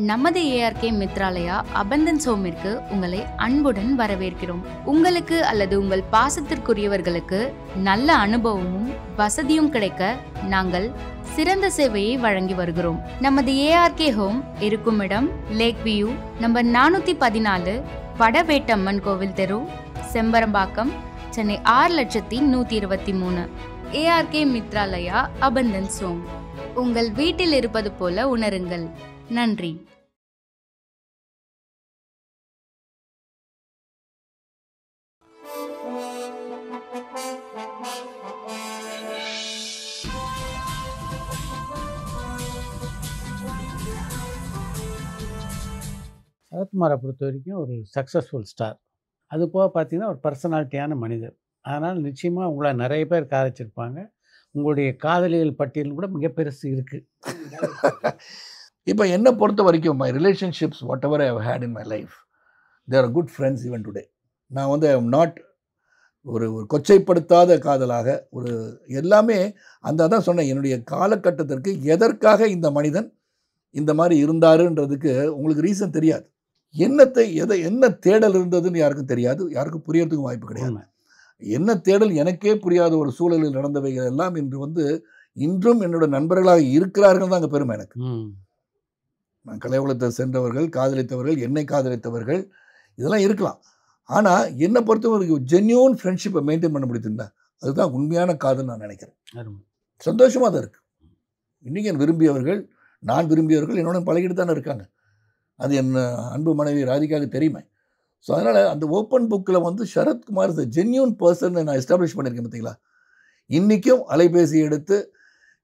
நமது ஏஆர்கே மித்ராலயா அபந்தன்ஸ் ஹோமிற்கு உங்களை அன்புடன் வரவேற்கிறோம். உங்களுக்கு அல்லது உங்கள் பாசத்திற்குரியவர்களுக்கு நல்ல அனுபவமும் வசதியும் கிடைக்க நாங்கள் சிறந்த சேவையை வழங்கி வருகிறோம். நமது ஏஆர்கே ஹோம் இருக்கும் இடம் லேக் வியூ, நம்பர் 414, வடவேட்டம்மன் கோவில் தெரு, Sembarambakkam, Chennai 6,123. ARK Mithralaya abandons home. உங்கள் வீட்டில் இருப்பது போல உணருங்கள். நன்றி. சரத்குமாரை பொறுத்த வரைக்கும் ஒரு சக்ஸஸ்ஃபுல் ஸ்டார். அது போக பார்த்தீங்கன்னா ஒரு பர்சனாலிட்டியான மனிதர். அதனால் நிச்சயமாக உங்களை நிறைய பேர் காதலிச்சிருப்பாங்க. உங்களுடைய காதலிகள் பட்டியல் கூட மிக பெருசு இருக்குது. இப்போ என்னை பொறுத்த வரைக்கும் my relationships whatever I have had in my life there are good friends even today. நான் வந்து ஐ எம் நாட் ஒரு கொச்சைப்படுத்தாத காதலாக ஒரு எல்லாமே அந்த அதான் சொன்னேன், என்னுடைய காலகட்டத்திற்கு எதற்காக இந்த மனிதன் இந்த மாதிரி இருந்தாருன்றதுக்கு உங்களுக்கு ரீசன் தெரியாது. என்ன தேடல் இருந்ததுன்னு யாருக்கும் தெரியாது, யாருக்கும் புரியறதுக்கும் வாய்ப்பு கிடையாது. என்ன தேடல் எனக்கே புரியாத ஒரு சூழலில் நடந்தவைகள் எல்லாம் இன்று வந்து இன்றும் என்னோட நண்பர்களாக இருக்கிறார்கள் தான் அங்கே பெருமை எனக்கு. நான் கலையுலகத்தை சென்றவர்கள், காதலித்தவர்கள், என்னை காதலித்தவர்கள் இதெல்லாம் இருக்கலாம். ஆனால் என்னை பொறுத்தவரைக்கும் ஜென்யூன் ஃப்ரெண்ட்ஷிப்பை மெயின்டைன் பண்ண முடியுதுங்களா, அதுதான் உண்மையான காதல் நான் நினைக்கிறேன். சந்தோஷமாக தான் இருக்குது. இன்றைக்கி என் விரும்பியவர்கள், நான் விரும்பியவர்கள் என்னோட பழகிட்டு தானே இருக்காங்க. அது என் அன்பு மனைவி ராதிகாவுக்கு தெரியுமே. ஸோ அதனால் அந்த ஓப்பன் புக்கில் வந்து சரத்குமார் இஸ் ஜென்யூன் பர்சன் நான் எஸ்டாப்ளிஷ் பண்ணியிருக்கேன். பார்த்தீங்களா, இன்றைக்கும் அலைபேசி எடுத்து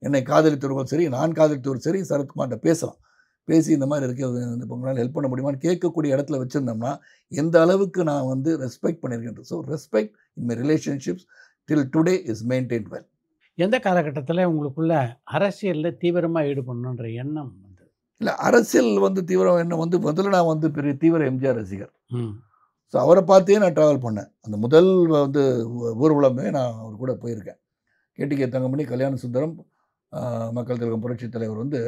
என்னை காதலித்தவர்கள் சரி, நான் காதலித்தவர் சரி, சரத்குமார்கிட்ட பேசலாம். பேசி இந்த மாதிரி இருக்கிறது இப்போ உங்களால் ஹெல்ப் பண்ண முடியுமான்னு கேட்கக்கூடிய இடத்துல வச்சுருந்தோம்னா எந்த அளவுக்கு நான் வந்து ரெஸ்பெக்ட் பண்ணியிருக்கேன். So respect in my relationships till today is maintained well. எந்த காலகட்டத்தில் உங்களுக்குள்ள அரசியலில் தீவிரமாக ஈடுபடணுன்ற எண்ணம் வந்து? இல்லை, அரசியல் வந்து தீவிரம் எண்ணம் வந்து முதல்ல நான் வந்து பெரிய தீவிர எம்ஜிஆர் ரசிகர். ஸோ அவரை பார்த்தே நான் ட்ராவல் பண்ணேன். அந்த முதல் வந்து ஊர்வலமே நான் அவர் கூட போயிருக்கேன். கேடிகே தங்கமணி, கல்யாண சுந்தரம், மக்கள் திலகம் புரட்சி தலைவர் வந்து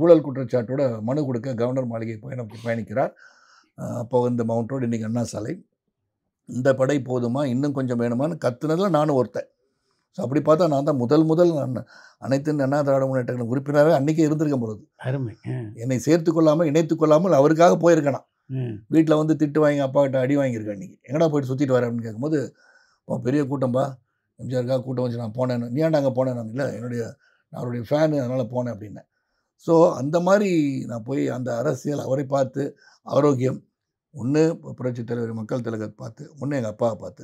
ஊழல் குற்றச்சாட்டோட மனு கொடுக்க கவர்னர் மாளிகை பயணிக்கிறார். அப்போ வந்து மவுண்ட் ரோடு, இன்றைக்கி அண்ணா சாலை. இந்த படை போதுமா, இன்னும் கொஞ்சம் வேணுமான்னு கத்துனதில் நானும் ஒருத்தன். ஸோ அப்படி பார்த்தா நான் தான் முதல் நான் அனைத்து அண்ணா திராவிட முன்னேற்ற கழக உறுப்பினராக அன்றைக்கே இருந்திருக்கும் பொழுது அருமை. என்னை சேர்த்து கொள்ளாமல் இணைத்து கொள்ளாமல் அவருக்காக போயிருக்கேன். வீட்டில் வந்து திட்டு வாங்கி அப்பா கிட்ட அடி வாங்கியிருக்கேன். இன்றைக்கி எங்கடா போயிட்டு சுற்றிட்டு வரேன் அப்படின்னு கேட்கும்போது, பெரிய கூட்டம்பா, எம்ஜிஆருக்காக கூட்டம் வச்சு நான் போனேன். நீ ஏன்டா அங்கே போனேன்? நான் இல்லை, நான் அவருடைய ஃபேனு, அதனால் போனேன் அப்படின்னேன். ஸோ அந்த மாதிரி நான் போய் அந்த அரசியல் அவரை பார்த்து ஆரோக்கியம் ஒன்று புரட்சி தலைவர் மக்கள் திலகத்தை பார்த்து, ஒன்று எங்கள் அப்பாவை பார்த்து,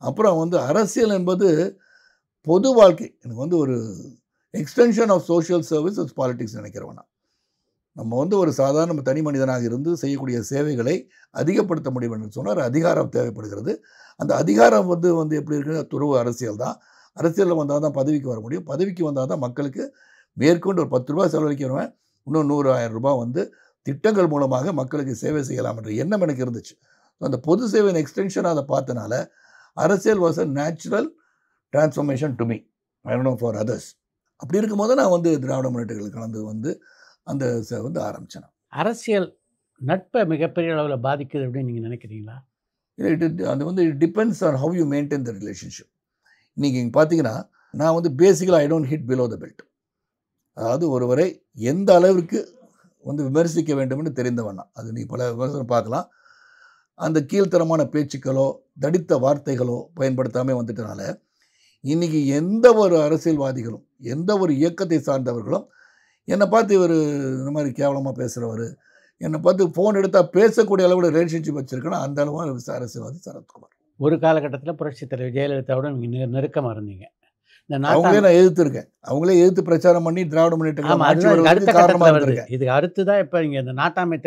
அப்புறம் வந்து அரசியல் என்பது பொது வாழ்க்கை. எனக்கு வந்து ஒரு extension of social service is politics நினைக்கிறவன். நம்ம வந்து ஒரு சாதாரண தனி மனிதனாக இருந்து செய்யக்கூடிய சேவைகளை அதிகப்படுத்த முடியும் என்று சொன்னால் அதிகாரம் தேவைப்படுகிறது. அந்த அதிகாரம் வந்து எப்படி இருக்குன்னா துறவு அரசியல் தான். அரசியலில் வந்தால் தான் பதவிக்கு வர முடியும். பதவிக்கு வந்தால் தான் மக்களுக்கு மேற்கொண்டு ஒரு 10 ரூபா செலவழிக்கிறவன் இன்னும் 100,000 ரூபாய் வந்து திட்டங்கள் மூலமாக மக்களுக்கு சேவை செய்யலாம் என்ற எண்ணம் எனக்கு இருந்துச்சு. அந்த பொது சேவையின் எக்ஸ்டென்ஷனாக அதை பார்த்தனால அரசியல் was a natural transformation to me, I don't know for others. அப்படி இருக்கும்போது நான் வந்து திராவிட முன்னேற்றங்கள் கலந்து வந்து அந்த வந்து ஆரம்பித்தேன். அரசியல் நட்பை மிகப்பெரிய அளவில் பாதிக்குது அப்படின்னு நீங்கள் நினைக்கிறீங்களா? அது வந்து it depends on how you maintain the relationship. இன்றைக்கி பார்த்தீங்கன்னா நான் வந்து பேசிக்கலாக I don't hit below the belt. அதாவது ஒருவரை எந்த அளவிற்கு வந்து விமர்சிக்க வேண்டும் என்று தெரிந்தவண்ணா, அது நீ பல விமர்சனம் பார்க்கலாம். அந்த கீழ்த்தரமான பேச்சுக்களோ தடித்த வார்த்தைகளோ பயன்படுத்தாமல் வந்துட்டனால இன்றைக்கி எந்த ஒரு அரசியல்வாதிகளும் எந்த ஒரு இயக்கத்தை சார்ந்தவர்களும் என்னை பார்த்து இவர் இந்த மாதிரி கேவலமாக பேசுகிறவர், என்னை பார்த்து ஃபோன் எடுத்தால் பேசக்கூடிய அளவில் ரிலேஷன்ஷிப் வச்சுருக்கேன்னா அந்த அளவான அரசியல்வாதி சரத்குமார். ஒரு காலகட்டத்தில் புரட்சி தலைவர் ஜெயலலிதாவோட நீங்கள் நெருக்கமாக இருந்தீங்க. அவங்களே நான் எதிர்த்துருக்கேன். அவங்களே எதிர்த்து பிரச்சாரம் பண்ணி திராவிட முன்னேற்ற இதுக்கு அடுத்து தான் இப்போ இங்கே இந்த நாட்டாமை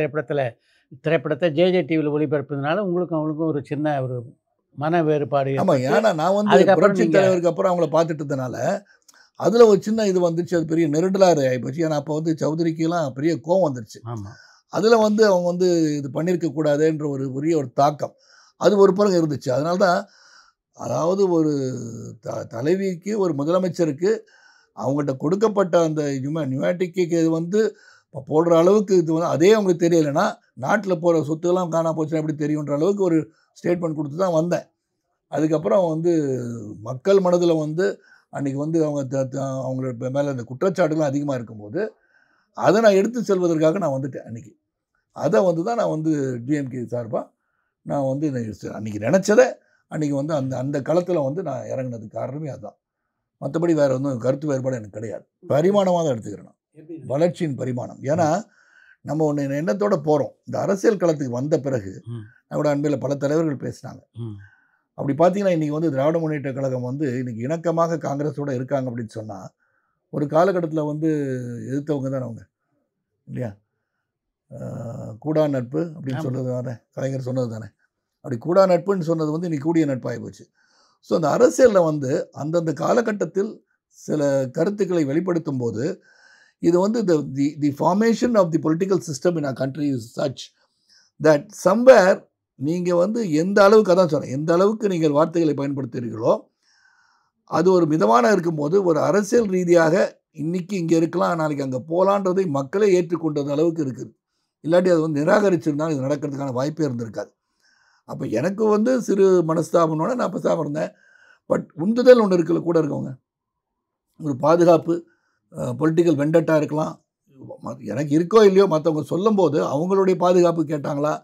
திரைப்படத்தை ஜே டிவியில் ஒளிபரப்புறதுனால உங்களுக்கும் அவங்களுக்கும் ஒரு சின்ன ஒரு மன வேறுபாடு. ஆமாம், ஏன்னா நான் வந்து புரட்சி தலைவருக்கு அப்புறம் அவங்கள பார்த்துட்டு இருந்தனால அதில் ஒரு சின்ன இது வந்துச்சு. அது பெரிய நெருடலாக ஆகிப்போச்சு. ஏன்னா அப்போ வந்து சௌதரிக்கெல்லாம் பெரிய கோவம் வந்துருச்சு. ஆமாம், அதில் வந்து அவங்க வந்து இது பண்ணியிருக்கக்கூடாதுன்ற ஒரு பெரிய ஒரு தாக்கம் அது ஒரு பிறகு இருந்துச்சு. அதனால தான் அதாவது ஒரு தலைவிக்கு, ஒரு முதலமைச்சருக்கு அவங்கள்ட்ட கொடுக்கப்பட்ட அந்த நியூமேட்டிக்கு இது வந்து இப்போ போடுற அளவுக்கு இது வந்து அதே அவங்களுக்கு தெரியலைன்னா நாட்டில் போகிற சொத்துக்கெல்லாம் காணா போச்சுன்னா எப்படி தெரியுன்ற அளவுக்கு ஒரு ஸ்டேட்மெண்ட் கொடுத்து தான் வந்தேன். அதுக்கப்புறம் வந்து மக்கள் மனதில் வந்து அன்றைக்கி வந்து அவங்களோட மேலே இந்த குற்றச்சாட்டுகள் அதிகமாக இருக்கும்போது அதை நான் எடுத்து செல்வதற்காக நான் வந்துட்டேன். அன்றைக்கி அதை வந்து தான் நான் வந்து டிஎம்கே சார்பாக நான் வந்து அன்றைக்கி நினச்சதை அன்றைக்கி வந்து அந்த களத்தில் வந்து நான் இறங்கினதுக்கு காரணமே அதுதான். மற்றபடி வேறு ஒன்றும் கருத்து வேறுபாடு எனக்கு கிடையாது. பரிமாணமாக தான் எடுத்துக்கிறேன் நான், வளர்ச்சியின் பரிமாணம். ஏன்னா நம்ம ஒன்று எண்ணத்தோடு போகிறோம். இந்த அரசியல் களத்துக்கு வந்த பிறகு நம்மளோட அன்பில் பல தலைவர்கள் பேசினாங்க. அப்படி பார்த்தீங்கன்னா இன்றைக்கி வந்து திராவிட முன்னேற்ற கழகம் வந்து இன்றைக்கி இணக்கமாக காங்கிரஸோடு இருக்காங்க அப்படின்னு சொன்னால் ஒரு காலகட்டத்தில் வந்து எதிர்த்தவங்க தானே அவங்க இல்லையா? கூடா நட்பு அப்படின்னு சொன்னது தானே கலைஞர் சொன்னது தானே. அப்படி கூடா நட்புன்னு சொன்னது வந்து இன்றைக்கி கூடிய நட்பாகி போச்சு. ஸோ அந்த அரசியலில் வந்து அந்தந்த காலகட்டத்தில் சில கருத்துக்களை வெளிப்படுத்தும் போது இது வந்து the formation of the political system in a country is such that somewhere நீங்கள் வந்து எந்த அளவுக்கு, அதான் சொன்னேன், எந்த அளவுக்கு நீங்கள் வார்த்தைகளை பயன்படுத்துகிறீர்களோ அது ஒரு மிதமான இருக்கும்போது ஒரு அரசியல் ரீதியாக இன்றைக்கி இங்கே இருக்கலாம் நாளைக்கு அங்கே போகலான்றதை மக்களே ஏற்றுக்கொண்டது அளவுக்கு இருக்குது. இல்லாட்டி அது வந்து நிராகரிச்சிருந்தாலும் இது நடக்கிறதுக்கான வாய்ப்பே இருந்திருக்காது. அப்போ எனக்கு வந்து சிறு மனஸ்தாபனோட நான் பேசாமல் இருந்தேன். பட் உந்துதல் ஒன்று இருக்குல்ல கூட இருக்கவங்க, ஒரு பாதுகாப்பு, பொலிட்டிக்கல் வெண்டட்டாக இருக்கலாம், எனக்கு இருக்கோ இல்லையோ மற்றவங்க சொல்லும்போது அவங்களுடைய பாதுகாப்பு கேட்டாங்களா,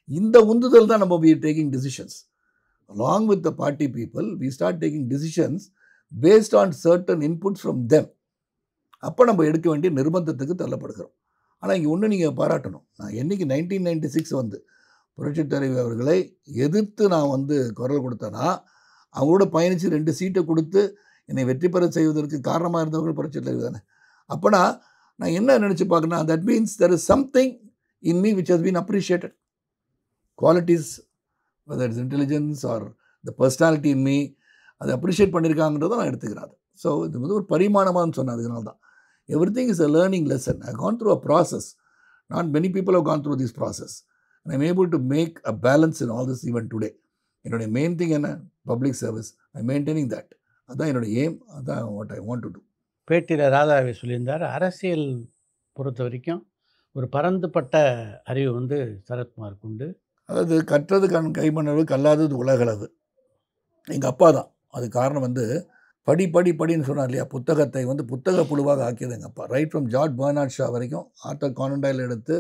இந்த உந்துதல் தான் நம்ம we are taking decisions. Along with the party people, we start taking decisions based on certain inputs from them. அப்போ நம்ம எடுக்க வேண்டிய நிர்பந்தத்துக்கு தள்ளப்படுகிறோம். ஆனால் இங்கே ஒன்று நீங்கள் பாராட்டணும். நான் என்றைக்கு 1996 வந்து புரட்சித் தலைவி அவர்களை எதிர்த்து நான் வந்து குரல் கொடுத்தேன்னா அவங்களோட பயணித்து 2 சீட்டை கொடுத்து என்னை வெற்றி பெற செய்வதற்கு காரணமாக இருந்தவர்கள் புரட்சித் தலைவி தானே. அப்போனா நான் என்ன நினச்சி பார்க்கணுன்னா, that means there is something in me which has been appreciated. Qualities, whether it's intelligence R the personality in me, அதை அப்ரிஷியேட் பண்ணியிருக்காங்கன்றதை நான் எடுத்துக்கிறேன். ஸோ இது வந்து ஒரு பரிமாணமானு சொன்னேன். அதனால தான் everything is a learning lesson. I have gone through a process. Not many people have gone through this process. And I am able to make a balance in all this even today. என்னுடைய main thing என்ன, public service. I maintaining that. அதுதான் என்னுடைய aim. அதுதான் what I want to do. பேட்டியில் ராதாவை சொல்லியிருந்தார், அரசியல் பொறுத்த வரைக்கும் ஒரு பரந்துபட்ட அறிவு வந்து சரத்குமாருக்கு உண்டு. அதாவது கற்றது கைமண்ணளவு, கல்லாதது உலகளவு. எங்கள் அப்பா தான் அது காரணம். வந்து படின்னு சொன்னார் இல்லையா, புத்தகத்தை வந்து புத்தக புழுவாக ஆக்கியது எங்கள் அப்பா. Right from George Bernard Shaw வரைக்கும், ஆர்தர் கானன் டாயில் எடுத்து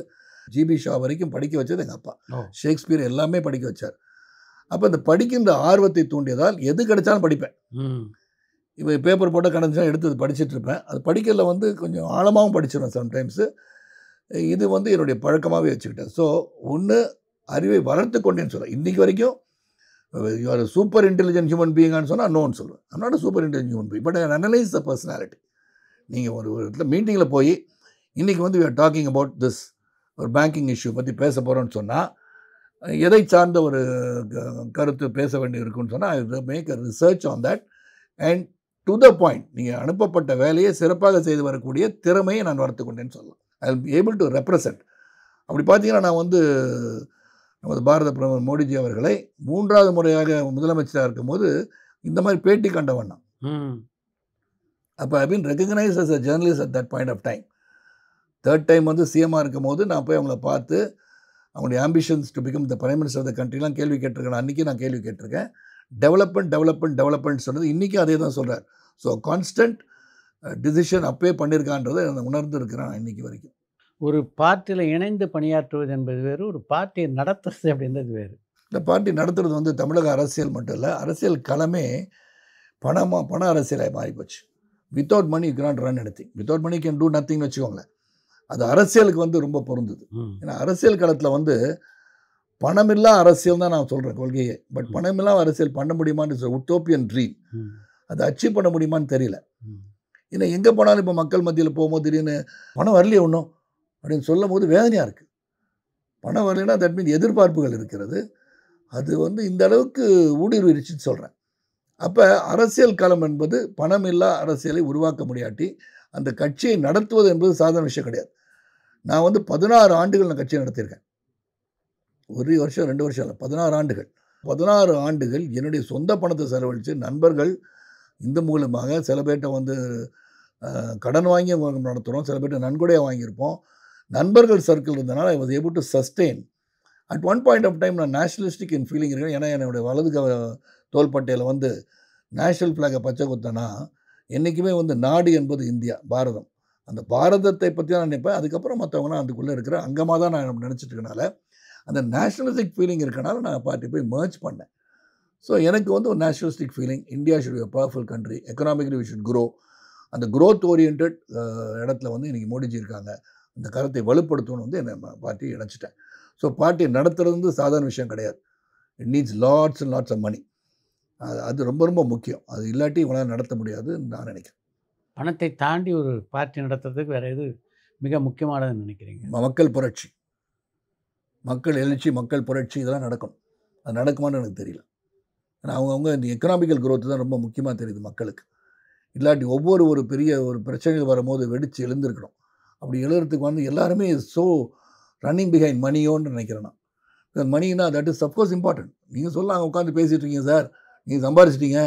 ஜிபி ஷா வரைக்கும் படிக்க வச்சது எங்கள் அப்பா. ஷேக்ஸ்பியர் எல்லாமே படிக்க வச்சார். அப்போ இந்த படிக்கின்ற ஆர்வத்தை தூண்டியதால் எது கிடைச்சாலும் படிப்பேன். இப்போ பேப்பர் போட்டால் கிடந்துச்சா எடுத்து படிச்சுட்டு இருப்பேன். அது படிக்கிறதுல வந்து கொஞ்சம் ஆழமாகவும் படிச்சிடுவேன் சம்டைம்ஸு. இது வந்து என்னுடைய பழக்கமாகவே வச்சுக்கிட்டேன். ஸோ ஒன்று அறிவை வளர்த்து கொண்டேன்னு சொல்கிறேன். இன்றைக்கி வரைக்கும் you are super intelligent human பீயிங்கான்னு சொன்னால் நோன்னு சொல்லுவேன். I'm not super intelligent human being, but I analyse the personality. நீங்கள் ஒரு இடத்துல மீட்டிங்கில் போய் இன்றைக்கி வந்து we are talking about this, ஒரு பேங்கிங் இஷ்யூ பற்றி பேச போகிறோன்னு சொன்னால் எதை சார்ந்த ஒரு கருத்து பேச வேண்டி இருக்குன்னு சொன்னால் I make a research on that and to the point. நீங்கள் அனுப்பப்பட்ட வேலையை சிறப்பாக செய்து வரக்கூடிய திறமையை நான் வளர்த்து கொண்டேன்னு சொல்லலாம். I will be able to represent. அப்படி பார்த்தீங்கன்னா நான் வந்து நமது பாரத பிரதமர் மோடிஜி அவர்களை 3வது முறையாக முதலமைச்சராக இருக்கும்போது இந்த மாதிரி பேட்டி கண்டவன் நான். அப்போ I been recognise as a journalist at that point of time. 3rd time வந்து சிஎம்மாக இருக்கும் போது நான் போய் அவங்கள பார்த்து அவங்களுடைய ambitions to become the prime minister of the கண்ட்ரிலாம் கேள்வி கேட்டிருக்கேன். அன்றைக்கி நான் கேள்வி கேட்டிருக்கேன். டெவலப்மெண்ட் சொன்னது இன்றைக்கும் அதே தான் சொல்கிறார். ஸோ கான்ஸ்டன்ட் டிசிஷன் அப்பே பண்ணியிருக்கான்றதை நான் உணர்ந்து இருக்கிறேன் இன்றைக்கி வரைக்கும். ஒரு பார்ட்டியில் இணைந்து பணியாற்றுவது என்பது வேறு, ஒரு பார்ட்டியை நடத்துறது அப்படின்றது வேறு. இந்த பார்ட்டி நடத்துறது வந்து தமிழக அரசியல் மட்டும் இல்லை, அரசியல் களமே பண அரசியலாக மாறிப்போச்சு. Without money you cannot run anything, without money can do நத்திங்னு வச்சுக்கோங்களேன். அது அரசியலுக்கு வந்து ரொம்ப பொருந்தது. ஏன்னா அரசியல் களத்தில் வந்து பணமில்லா அரசியல் தான் நான் சொல்கிறேன் கொள்கையே. பட் பணமில்லா அரசியல் பண்ண முடியுமான்னு உட்டோப்பியன் ட்ரீம், அதை அச்சீவ் பண்ண முடியுமான்னு தெரியல. ஏன்னா எங்கே போனாலும் இப்போ மக்கள் மத்தியில் போகும்போது திடீர்னு பணம் வரலையே ஒன்றும் அப்படின்னு சொல்லும் போது வேதனையாக இருக்குது. பணம் வரலைன்னா தட் மீன் எதிர்பார்ப்புகள் இருக்கிறது. அது வந்து இந்த அளவுக்கு ஊடுருவிடுச்சுன்னு சொல்கிறேன். அப்போ அரசியல் களம் என்பது பணமில்லா அரசியலை உருவாக்க முடியாட்டி அந்த கட்சியை நடத்துவது என்பது சாதாரண விஷயம் கிடையாது. நான் வந்து 16 ஆண்டுகள் நான் கட்சியை நடத்தியிருக்கேன். 1 வருஷம் 2 வருஷம் இல்லை, 16 ஆண்டுகள். 16 ஆண்டுகள் என்னுடைய சொந்த பணத்தை செலவழித்து நண்பர்கள் இந்த மூலமாக சில பேர்கிட்ட வந்து கடன் வாங்கி நடத்துகிறோம், சில பேர்கிட்ட நன்கொடையாக வாங்கியிருப்போம். நண்பர்கள் சர்க்கிள் இருந்தனால I was able to sustain. At one point of time நான் நேஷனலிஸ்டிக் இன் ஃபீலிங் இருக்கேன். ஏன்னா என்னுடைய வலது தோள்பட்டையில் வந்து நேஷனல் ஃப்ளாகை பச்சை குத்தனா என்றைக்குமே வந்து நாடு என்பது இந்தியா, பாரதம். அந்த பாரதத்தை பற்றி தான் நினைப்பேன். அதுக்கப்புறம் மற்றவங்களாம் அதுக்குள்ளே இருக்கிற அங்கமாக தான் நான் நினச்சிட்டு இருக்கனால அந்த நேஷனலிஸ்டிக் ஃபீலிங் இருக்கனால நான் பார்ட்டி போய் மர்ஜ் பண்ணேன். ஸோ எனக்கு வந்து ஒரு nationalistic feeling, India should be a powerful country, economically we should grow. அந்த க்ரோத் ஓரியன்ட் இடத்துல வந்து இன்றைக்கி மோடிஜி இருக்காங்க. அந்த கருத்தை வலுப்படுத்தணும்னு வந்து என்னை பார்ட்டி இணைச்சிட்டேன். ஸோ பார்ட்டியை நடத்துறது வந்து சாதாரண விஷயம் கிடையாது. It needs lots and lots of money. அது ரொம்ப ரொம்ப முக்கியம். அது இல்லாட்டி இவங்களால் நடத்த முடியாதுன்னு நான் நினைக்கிறேன். பணத்தை தாண்டி ஒரு பார்ட்டி நடத்துறதுக்கு வேறு எது மிக முக்கியமானதுன்னு நினைக்கிறீங்க? மக்கள் புரட்சி, மக்கள் எழுச்சி, மக்கள் புரட்சி இதெல்லாம் நடக்கணும். அது நடக்குமான்னு எனக்கு தெரியல. ஏன்னா அவங்கவுங்க இந்த எக்கனாமிக்கல் க்ரோத்து தான் ரொம்ப முக்கியமாக தெரியுது மக்களுக்கு. இல்லாட்டி ஒரு பெரிய ஒரு பிரச்சனைகள் வரும்போது வெடித்து எழுந்திருக்கணும். அப்படி எழுதுறதுக்கு வந்து எல்லாருமே ஸோ ரன்னிங் பிஹைண்ட் மணியோன்னு நினைக்கிறேன் நான். மணினா தட் இஸ் அஃப்கோர்ஸ் இம்பார்ட்டன்ட். நீங்கள் சொல்லலாம் உட்காந்து பேசிகிட்டு இருக்கீங்க சார், நீங்கள் சம்பாரிச்சிட்டீங்க,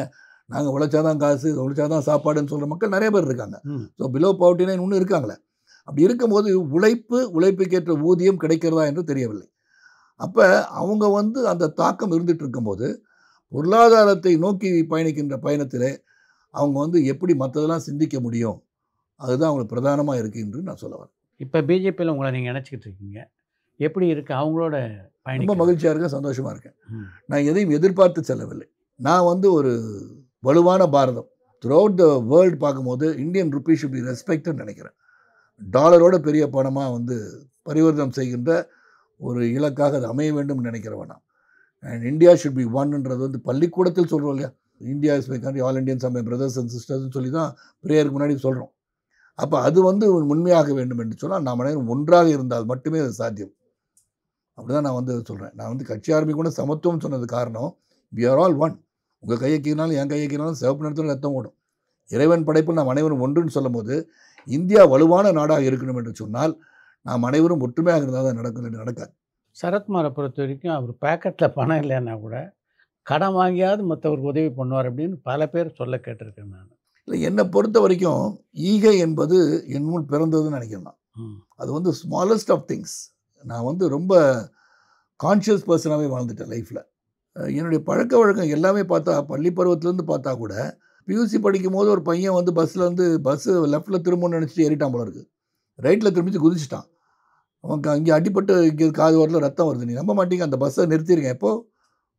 நாங்கள் உழைச்சாதான் காசு, உழைச்சாதான் சாப்பாடுன்னு சொல்கிற மக்கள் நிறைய பேர் இருக்காங்க. ஸோ பிலோ பவர்ட்டினா இன்னும் இருக்காங்களே. அப்படி இருக்கும்போது உழைப்புக்கேற்ற ஊதியம் கிடைக்கிறதா என்று தெரியவில்லை. அப்போ அவங்க வந்து அந்த தாக்கம் இருந்துகிட்டு இருக்கும்போது பொருளாதாரத்தை நோக்கி பயணிக்கின்ற பயணத்தில் அவங்க வந்து எப்படி மற்றதெல்லாம் சிந்திக்க முடியும், அதுதான் அவங்களுக்கு பிரதானமாக இருக்குது என்று நான் சொல்ல வரேன். இப்போ பிஜேபியில் உங்களை நீங்கள் நினச்சிக்கிட்டு இருக்கீங்க, எப்படி இருக்குது அவங்களோட பயணம்? ரொம்ப மகிழ்ச்சியாக இருக்கேன், சந்தோஷமாக இருக்கேன். நான் எதையும் எதிர்பார்த்து செல்லவில்லை. நான் வந்து ஒரு வலுவான பாரதம் த்ரூ அவுட் த வேர்ல்டு பார்க்கும்போது இந்தியன் ருப்பீ ஷுட் பி ரெஸ்பெக்ட்னு நினைக்கிறேன். டாலரோட பெரிய பணமாக வந்து பரிவர்த்தனம் செய்கின்ற ஒரு இலக்காக அது அமைய வேண்டும் நினைக்கிறவன் நான். அண்ட் இந்தியா ஷுட் பி ஒன்ன்றது வந்து பள்ளிக்கூடத்தில் சொல்கிறோம் இல்லையா, India is my country, all Indians are my brothers and சிஸ்டர்ஸ்னு சொல்லி தான் ப்ரேயருக்கு முன்னாடி சொல்கிறோம். அப்போ அது வந்து உண்மையாக வேண்டும் என்று சொன்னால் நாம் அனைவரும் ஒன்றாக இருந்தால் மட்டுமே அது சாத்தியம். அப்படி தான் நான் வந்து சொல்கிறேன். நான் வந்து கட்சி ஆரம்பிக்கூட சமத்துவம் சொன்னது காரணம், வி ஆர் ஆல் ஒன். உங்கள் கையை கீறினாலும் என் கையை கீறினாலும் சிவப்பு நிறத்தில் ரத்தம் ஓடும். இறைவன் படைப்பில் நாம் அனைவரும் ஒன்றுன்னு சொல்லும் போது இந்தியா வலுவான நாடாக இருக்கணும் என்று சொன்னால் நாம் அனைவரும் ஒற்றுமையாக இருந்தால் தான் நடக்கும், என்று நடக்காது. சரத்குமாரை பொறுத்த வரைக்கும் அவர் பேக்கெட்டில் பணம் இல்லைன்னா கூட கடன் வாங்கியாவது மற்றவருக்கு உதவி பண்ணுவார் அப்படின்னு பல பேர் சொல்ல கேட்டிருக்கேன் நான். இல்லை, என்னை பொறுத்த வரைக்கும் ஈகை என்பது என் முன் பிறந்ததுன்னு நினைக்கிறேன் நான். அது வந்து ஸ்மாலஸ்ட் ஆஃப் திங்ஸ். நான் வந்து ரொம்ப கான்ஷியஸ் பர்சனாகவே வாழ்ந்துட்டேன் லைஃப்பில். என்னுடைய பழக்க வழக்கம் எல்லாமே பார்த்தா பள்ளி பருவத்திலேருந்து பார்த்தா கூட பியூசி படிக்கும் போது ஒரு பையன் வந்து பஸ்ஸு லெஃப்ட்டில் திரும்பணும்னு நினச்சிட்டு ஏறிட்டான் போல இருக்குது. ரைட்டில் திரும்பிச்சு குதிச்சிட்டான். அவனுக்கு அங்கே அடிப்பட்டு இங்கே காது வரல ரத்தம் வருது. நீ நம்ப மாட்டீங்க, அந்த பஸ்ஸை நிறுத்தியிருக்கேன். எப்போது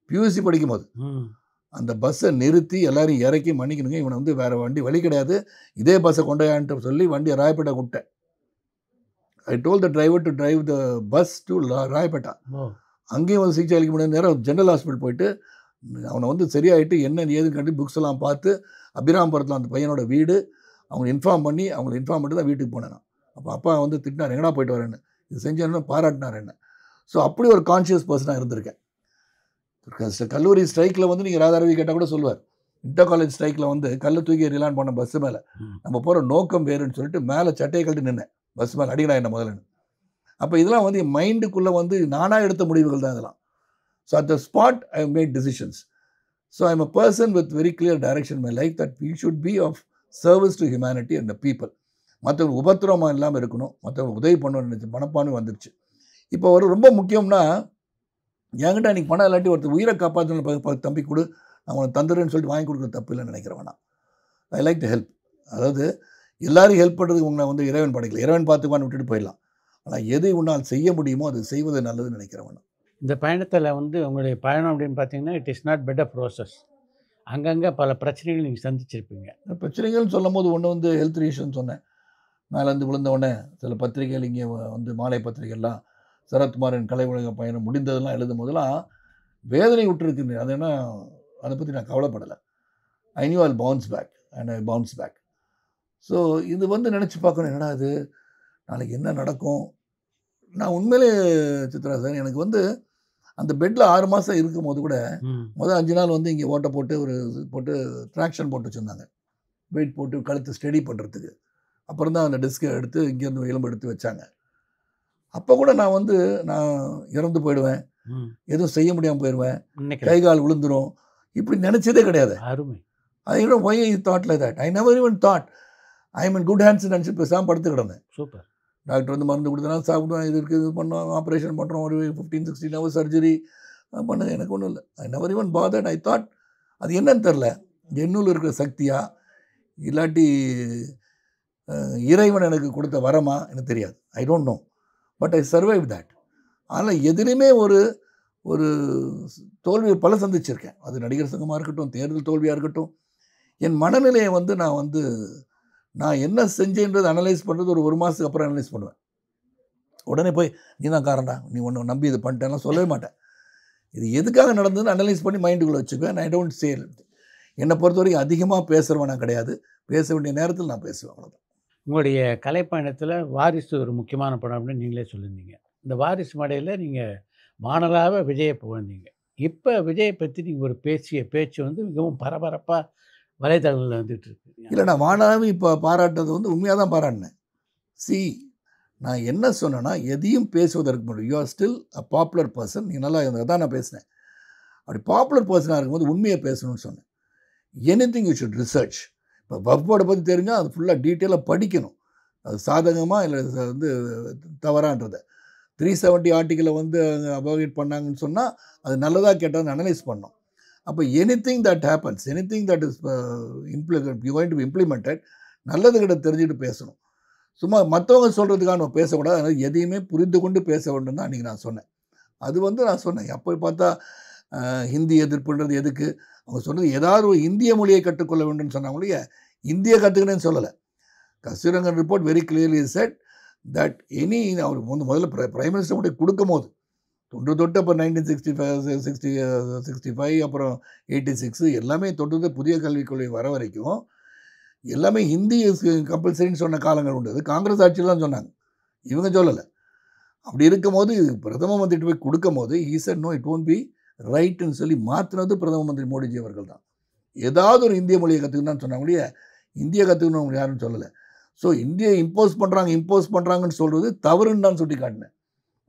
பியூசி படிக்கும் போது அந்த பஸ்ஸை நிறுத்தி எல்லோரும் இறக்கி மன்னிக்கணுங்க, இவனை வந்து வேறு வண்டி வழி கிடையாது, இதே பஸ்ஸை கொண்டாயான்ட்டு சொல்லி வண்டியை ராயப்பேட்டை விட்டேன். I told the driver to drive the bus to Royapettah. அங்கேயும் வந்து சிகிச்சை அளிக்க முடியாத நேரம் ஜென்ரல் ஹாஸ்பிட்டல் போயிட்டு அவனை வந்து சரியாயிட்டு என்ன ஏதுன்னு கண்டு புக்ஸ் எல்லாம் பார்த்து அபிராமபுரத்தில் அந்த பையனோட வீடு அவங்களை இன்ஃபார்ம் பண்ணிட்டு தான் வீட்டுக்கு போனேன் நான். அப்போ அப்பா வந்து திட்டினார், எங்கடா போயிட்டு வரேன்னு, இது செஞ்சேன்னு பாராட்டினார் என்ன. ஸோ அப்படி ஒரு கான்ஷியஸ் பர்சனாக இருந்திருக்கேன். கல்லூரி ஸ்ட்ரைக்கில் வந்து நீங்கள் ராதாரவி கேட்டால் கூட சொல்லுவார், இன்டர் காலேஜ் ஸ்ட்ரைக்கில் வந்து கல்லை தூக்கி எறியலான்னு போன பஸ்ஸு மேலே நம்ம போகிற நோக்கம் வேறுன்னு சொல்லிட்டு மேலே சட்டையை கழட்டி நின்னேன், பஸ் மேலே அடிக்கடா என்ன முதல்ல. அப்போ இதெல்லாம் வந்து என் மைண்டுக்குள்ளே வந்து நானாக எடுத்த முடிவுகள் தான் இதெல்லாம். So at the spot I have made decisions. So I am a person with very clear direction my life that we should be of service to humanity and the people. மற்றவங்க உபத்திரமாக இல்லாமல் இருக்கணும், மற்றவங்க உதவி பண்ணணும்னு நினச்சி மனப்பான்மை வந்துருச்சு. இப்போ ஒரு ரொம்ப முக்கியம்னா, என்கிட்ட அன்றைக்கி பணம் இல்லாட்டி ஒருத்தர் உயிரை காப்பாற்றணும் தம்பி கொடு, நான் உனக்கு தந்துடுறேன்னு சொல்லிட்டு வாங்கி கொடுக்குற தப்பு இல்லைன்னு நினைக்கிறேன் நான். I like to help. அதாவது எல்லாரும் ஹெல்ப் பண்ணுறதுக்கு உங்களை வந்து இறைவன் படைக்கல, இறைவன் பார்த்துக்குவான்னு விட்டுட்டு போயிடலாம். ஆனால் எது உன்னால் செய்ய முடியுமோ அது செய்வது நல்லதுன்னு நினைக்கிறவன். இந்த பயணத்தில் வந்து உங்களுடைய பயணம் அப்படின்னு பார்த்தீங்கன்னா it is not better process. அங்கங்கே பல பிரச்சனைகள் நீங்கள் சந்திச்சிருப்பீங்க. பிரச்சனைகள்னு சொல்லும் போது ஒன்று வந்து ஹெல்த் இஷ்யூன்னு சொன்னேன். மேலேருந்து விழுந்தவுடனே சில பத்திரிகைகள் இங்கே வந்து மாலை பத்திரிகைலாம் சரத்குமாரின் கலை உலக பயணம் முடிந்ததெல்லாம் எழுதும் போதெல்லாம் வேதனை விட்டுருக்கு. அது என்ன, அதை பற்றி நான் கவலைப்படலை. I knew I'll bounce back and I bounce back. So இது வந்து நினச்சி பார்க்கணும், என்னடா இது நாளைக்கு என்ன நடக்கும். நான் உண்மையிலே சித்ரா சார், எனக்கு வந்து அந்த பெட்டில் 6 மாதம் இருக்கும் போது கூட முதல் 5 நாள் வந்து இங்கே ஓட்டை போட்டு ட்ராக்ஷன் போட்டு வச்சுருந்தாங்க, வெயிட் போட்டு கழுத்து ஸ்டெடி பண்ணுறதுக்கு. அப்புறம் தான் அந்த டிஸ்கை எடுத்து இங்கேருந்து எலும்பு எடுத்து வச்சாங்க. அப்போ கூட நான் இறந்து போயிடுவேன், எதுவும் செய்ய முடியாமல் போயிடுவேன், கை கால் விழுந்துடும், இப்படி நினச்சதே கிடையாது. அருமை. I know why I thought like that. I never even thought I am in good hands நினச்சி பேசாமல் படுத்து கிடந்தேன். சூப்பர். டாக்டர் வந்து மருந்து கொடுத்தனா சாப்பிடுவேன், இது இருக்குது, இது பண்ணோம், ஆப்ரேஷன் பண்ணுறோம், ஒரு 15-16 ஹவர்ஸ் சர்ஜரி பண்ணுது. எனக்கு ஒன்றும் இல்லை. ஐ never even bothered. I thought அது என்னன்னு தெரில, என்னுள்ள இருக்கிற சக்தியா இல்லாட்டி இறைவன் எனக்கு கொடுத்த வரமா எனக்கு தெரியாது. I don't know, but I survive that. ஆனால் எதிலுமே ஒரு ஒரு தோல்வியை பல சந்திச்சிருக்கேன். அது நடிகர் சங்கமாக இருக்கட்டும், தேர்தல் தோல்வியாக இருக்கட்டும். என் மனநிலையை வந்து நான் என்ன செஞ்சேன்றது அனலைஸ் பண்ணுறது ஒரு மாதத்துக்கு அப்புறம் அனலைஸ் பண்ணுவேன். உடனே போய் நீ தான் காரணம்டா, நீ ஒன்று நம்பி இது பண்ணிட்டேன்னா சொல்லவே மாட்டேன். இது எதுக்காக நடந்ததுன்னு அனலைஸ் பண்ணி மைண்டுக்குள்ளே வச்சுக்குவேன். I don't say. என்னை பொறுத்த வரைக்கும் அதிகமாக பேசுகிறவன் நான் கிடையாது. பேச வேண்டிய நேரத்தில் நான் பேசுவேன், அவ்வளோதான். உங்களுடைய கலைப்பயணத்தில் வாரிசு ஒரு முக்கியமான படம் அப்படின்னு நீங்களே சொல்லியிருந்தீங்க. இந்த வாரிசு மேடையில் நீங்கள் வானலாக விஜயை புகழ்ந்தீங்க. இப்போ விஜயை பற்றி நீங்கள் ஒரு பேச்சு வந்து மிகவும் பரபரப்பாக வலைதளங்களில் வந்துட்டு இருக்கு. இல்லை, நான் வானலாக இப்போ பாராட்டுறது வந்து உண்மையாக தான் பாராட்டினேன். நான் என்ன சொன்னேன்னா, எதையும் பேசுவதற்கு முன்னாடி you are still a popular person. நீ நல்லா தான் நான் பேசினேன். அப்படி பாப்புலர் பர்சனாக இருக்கும்போது உண்மையை பேசணும்னு சொன்னேன். Anything you should research. இப்போ வக்ஃபோர்டை பற்றி தெரிஞ்சால் அது ஃபுல்லாக டீட்டெயிலாக படிக்கணும். அது சாதகமாக இல்லை வந்து தவறான்றதை 370 ஆர்டிக்கிளை வந்து அபாகேட் பண்ணாங்கன்னு சொன்னால் அது நல்லதாக கேட்டால் அனலைஸ் பண்ணோம். அப்போ anything that happens, anything that is going to be implemented, நல்லது கிட்ட தெரிஞ்சுட்டு பேசணும். சும்மா மற்றவங்க சொல்கிறதுக்காக நம்ம பேசக்கூடாது. அதனால் எதையுமே புரிந்து கொண்டு பேச வேண்டும் தான் அன்றைக்கி நான் சொன்னேன். அது வந்து நான் சொன்னேன். அப்போ பார்த்தா ஹிந்தி எதிர்ப்புன்றது எதுக்கு? அவங்க சொன்னது ஏதாவது ஒரு இந்திய மொழியை கற்றுக்கொள்ள வேண்டும்னு சொன்னாங்களே, இந்திய கற்றுக்கணுன்னு சொல்லலை. Kasturirangan report very clearly said that any அவர் முதல்ல பிரைம் மினிஸ்டர் கூட கொடுக்கும் போது தொட்டு அப்போ 1965 அப்புறம் 86 எல்லாமே தொட்டு புதிய கல்விக் கொள்கை வர வரைக்கும் எல்லாமே ஹிந்தி கம்பல்சரின்னு சொன்ன காலங்கள் உண்டு. அது காங்கிரஸ் ஆட்சியெலாம் சொன்னாங்க, இவங்க சொல்லலை. அப்படி இருக்கும்போது பிரதம மந்திரிட்டு போய் கொடுக்கும் போது he said no it won't be ரைட்டுன்னு சொல்லி மாற்றினது பிரதம மந்திரி மோடிஜி அவர்கள் தான். ஏதாவது ஒரு இந்திய மொழியை கற்றுக்கணும்னு சொன்னாங்களே, இந்திய கற்றுக்கணும் யாருன்னு சொல்லலை. ஸோ இந்தியை இம்போஸ் பண்ணுறாங்கன்னு சொல்கிறது தவறுன்னு தான் சுட்டி காட்டினேன்.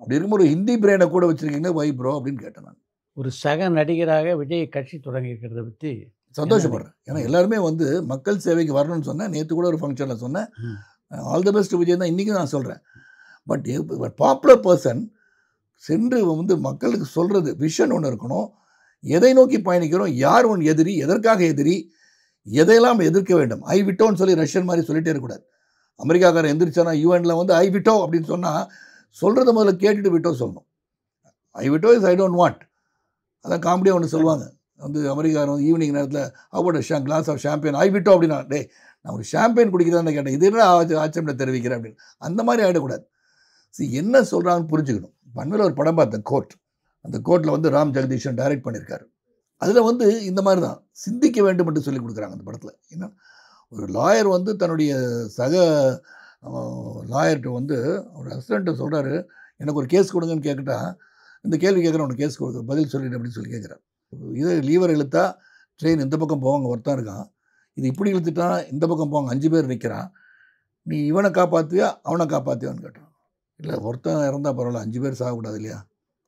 அப்படி இருக்கும்போது ஒரு ஹிந்தி பிரெயினை கூட வச்சுருக்கீங்க, வை ப்ரோ அப்படின்னு கேட்டேன் நான். ஒரு சக நடிகராக விஜய் கட்சி தொடங்கி இருக்கிறத பற்றி சந்தோஷப்படுறேன். ஏன்னா எல்லாருமே வந்து மக்கள் சேவைக்கு வரணும்னு சொன்னேன். நேற்று கூட ஒரு ஃபங்க்ஷனில் சொன்னேன், ஆல் தி பெஸ்ட் விஜய் தான் இன்றைக்கும் நான் சொல்கிறேன். பட் பாப்புலர் பர்சன் சென்று வந்து மக்களுக்கு சொல்கிறது விஷன் ஒன்று இருக்கணும். எதை நோக்கி பயணிக்கிறோம், யார் ஒன்று எதிரி, எதற்காக எதிரி, எதையெல்லாம் எதிர்க்க வேண்டும். ஐ விட்டோன்னு சொல்லி ரஷ்யன் மாதிரி சொல்லிகிட்டே இருக்கக்கூடாது. அமெரிக்காக்காரன் எந்திரிச்சானா யூஎனில் வந்து ஐ விட்டோ அப்படின்னு சொன்னால் சொல்கிறத முதல்ல கேட்டுட்டு விட்டோ சொல்லணும். ஐ விட்டோ இஸ் ஐ டோன்ட் வாண்ட். அதான் காமெடியாக ஒன்று சொல்லுவாங்க வந்து அமெரிக்காரன் வந்து ஈவினிங் நேரத்தில் அவோட கிளாஸ் ஆஃப் ஷாம்பியன் ஐ விட்டோ அப்படின்னா, டே நான் ஒரு ஷாம்பியன் குடிக்கிறதான்னு கேட்டேன், இது என்ன ஆச்சரியத்தை தெரிவிக்கிறேன் அப்படின்னு. அந்த மாதிரி ஆகிடக்கூடாது. என்ன சொல்கிறாங்கன்னு புரிஞ்சுக்கணும். பண்மையில் ஒரு படம் பார்த்தேன், கோர்ட். அந்த கோர்ட்டில் வந்து ராம் ஜெகதீஷன் டைரக்ட் பண்ணியிருக்காரு. அதில் வந்து இந்த மாதிரி தான் சிந்திக்க வேண்டும் என்று சொல்லி கொடுக்குறாங்க அந்த படத்தில். என்ன ஒரு லாயர் வந்து தன்னுடைய சக லாயர்கிட்ட வந்து ஒரு அசிஸ்டண்ட்டை சொல்கிறாரு, எனக்கு ஒரு கேஸ் கொடுங்கன்னு கேட்குட்டா, இந்த கேள்வி கேட்குறேன், உனக்கு கேஸ் கொடுக்க பதில் சொல்லிடு அப்படின்னு சொல்லி கேட்குறாரு. இதை லீவர் இழுத்தா ட்ரெயின் இந்த பக்கம் போவாங்க, ஒருத்தன் இருக்கான். இது இப்படி இழுத்துட்டா இந்த பக்கம் போவாங்க, 5 பேர் நிற்கிறான். நீ இவனை காப்பாற்றுவியா அவனை காப்பாற்றுவியான்னு கேட்டான். இல்லை ஒருத்தன் இறந்தால் பரவாயில்ல, 5 பேர் சாகக்கூடாது இல்லையா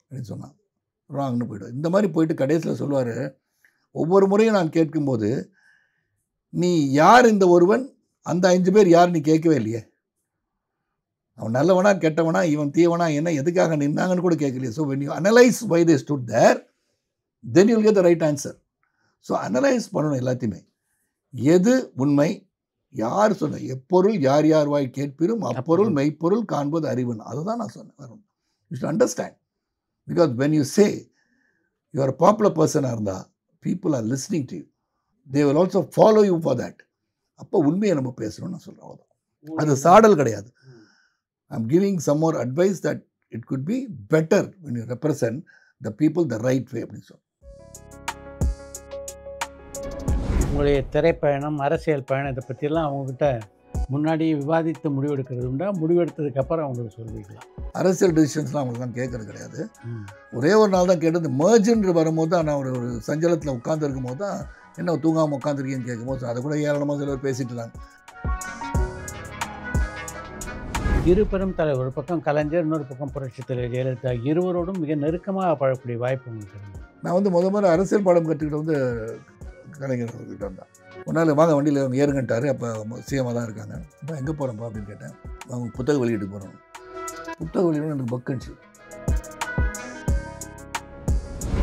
அப்படின்னு சொன்னான். ராங்னு போய்டும். இந்த மாதிரி போயிட்டு கடைசியில் சொல்லுவார், ஒவ்வொரு முறையும் நான் கேட்கும்போது நீ யார் இந்த ஒருவன், அந்த 5 பேர் யார் நீ கேட்கவே இல்லையே. அவன் நல்லவனா கெட்டவனா, இவன் தீவனா, என்ன எதுக்காக நின்னாங்கன்னு கூட கேட்கலையே. So when you analyze why they stood there, then you'll get the right answer. So analyse பண்ணணும் எல்லாத்தையுமே. எது உண்மை, யார் சொன்ன, எப்பொருள் யார் யார் வாய் கேட்பிரும் அப்பொருள் மெய்ப்பொருள் காண்பது அறிவுன்னு, அதுதான் நான் சொன்னேன். You should understand. Because when you say you are a popular person இருந்தால் people are listening to you. They will also follow you for that. அப்போ உண்மையை நம்ம பேசணும்னு நான் சொல்கிறேன். அவ்வளோதான். அது சாடல் கிடையாது. I'm giving some more advice that it could be better when you represent the people the right way அப்படின்னு சொல்லி. உங்களுடைய திரைப்பயணம், அரசியல் பயணம் இதை பற்றியெல்லாம் அவங்கக்கிட்ட முன்னாடி விவாதித்து முடிவெடுக்கிறது உண்டா? முடிவெடுத்ததுக்கப்புறம் அவங்களுக்கு சொல்லிக்கலாம். அரசியல் டெசிஷன்ஸ்லாம் அவங்களுக்கு நான் கேட்கறது கிடையாது. ஒரே ஒரு நாள் தான் கேட்டது. மர்ஜென்று வரும்போது தான் நான் ஒரு சஞ்சலத்தில் உட்காந்துருக்கும் போது தான் என்ன தூங்காமல் உட்காந்துருக்கேன்னு கேட்கும்போது அதை கூட ஏராளமாக சிலர் பேசிட்டு இருந்தாங்க. இரு பெரும் தலைவர், ஒரு பக்கம் கலைஞர், இன்னொரு பக்கம் புரட்சித் தலைவர் ஜெயலலிதா, இருவரோடும் மிக நெருக்கமாக பழக்கூடிய வாய்ப்பு உங்களுக்கு இருந்தது. நான் வந்து முதல்ல அரசியல் பாடம் கற்றுக்கிட்ட வந்து கலைஞர் அவர்கிட்ட வந்தான். ஒரு நாள் வாங்க வண்டியில் அவங்க ஏறுங்கன்ட்டார். அப்போ சிஎம்மாக தான் இருக்காங்க. இப்போ எங்கே போகிறோம்ப்பா அப்படின்னு கேட்டேன். அவங்க புத்தக வெளியிட்டு போகிறோம். புத்தக வெளியிட எனக்கு பக்குச்சு.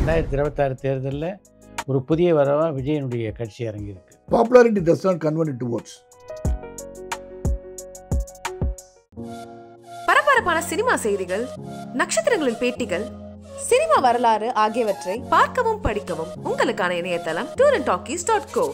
2026 தேர்தலில் ஒரு புதிய வரவாக விஜயனுடைய கட்சி இறங்கியிருக்கு. Popularity does not convert into votes. பரபரப்பான சினிமா செய்திகள், நட்சத்திரங்களின் பேட்டிகள், சினிமா வரலாறு ஆகியவற்றை பார்க்கவும் படிக்கவும் உங்களுக்கான இணையதளம் tourantalkies.co.